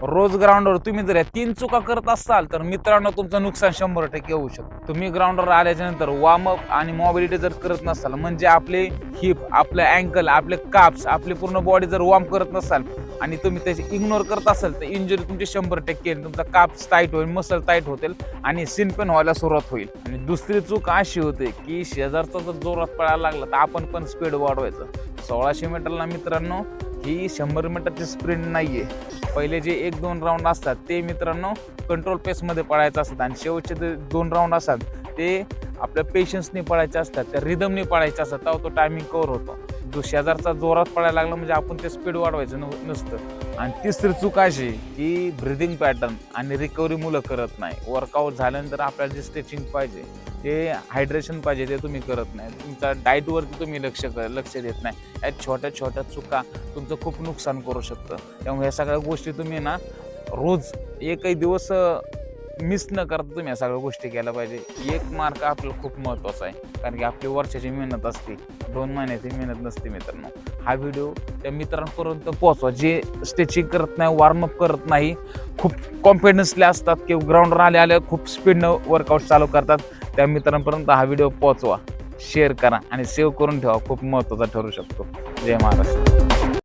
रोज ग्राउंडवर तुम्ही जर या 3 चुका करत असाल तर मित्रांनो तुमचं नुकसान 100% होऊ शकतं. तुम्ही ग्राउंडवर आल्याच्या नंतर वॉर्मअप आणि मोबिलिटी जर करत नसाल, म्हणजे आपले हिप, आपले अँकल, आपले काप्स, आपली पूर्ण बॉडी जर वॉर्म करत नसाल आणि तुम्ही त्याची इग्नोर करत असाल तर इंजुरी तुमची 100% येईल. तुमचा काप्स टाईट होईल, मसल टाईट होतील आणि सीन पण व्हायला सुरुवात होईल. आणि दुसरी चूक अशी होते की शेजारचा जर जोरात पळायला लागला तर आपण पण स्पीड वाढवायचं. 1600 मीटरला मित्रांनो ही 100 मीटरची स्प्रिंट नाहीये. पहिले जे 1-2 राऊंड असतात ते मित्रांनो कंट्रोल पेसमध्ये पळायचं असतात आणि शेवटचे जे 2 राऊंड असतात ते आपल्या पेशन्सने पळायचे असतात, त्या रिदमने पळायचे असतात, तेव्हा तो टायमिंग कव्हर होतो. जो शेजारचा जोरात पळायला लागला म्हणजे आपण ते स्पीड वाढवायचं नसतं. आणि तिसरी चूक अशी की ब्रिदिंग पॅटर्न आणि रिकव्हरी मुलं करत नाही. वर्कआउट झाल्यानंतर आपल्याला जे स्ट्रेचिंग पाहिजे, ते हायड्रेशन पाहिजे ते तुम्ही करत नाही. तुमच्या डाएटवरती तुम्ही लक्ष देत नाही. या छोट्या छोट्या चुका तुमचं खूप नुकसान करू शकतं. त्यामुळे या सगळ्या गोष्टी तुम्ही ना रोज एकही दिवस मिस न करता तुम्ही या सगळ्या गोष्टी केल्या पाहिजे. 1 मार्क आपल्याला खूप महत्त्वाचा आहे, कारण की आपली वर्षाची मेहनत असते, 2 महिन्याची मेहनत नसते मित्रांनो. हा व्हिडिओ त्या मित्रांपर्यंत पोहोचवा जे स्ट्रेचिंग करत नाही, वॉर्मअप करत नाही, खूप कॉन्फिडन्सले असतात की ग्राउंडवर आले खूप स्पीडनं वर्कआउट चालू करतात. त्या मित्रांपर्यंत हा व्हिडिओ पोहोचवा, शेअर करा आणि सेव्ह करून ठेवा. खूप महत्त्वाचा ठरू शकतो. जय महाराष्ट्र.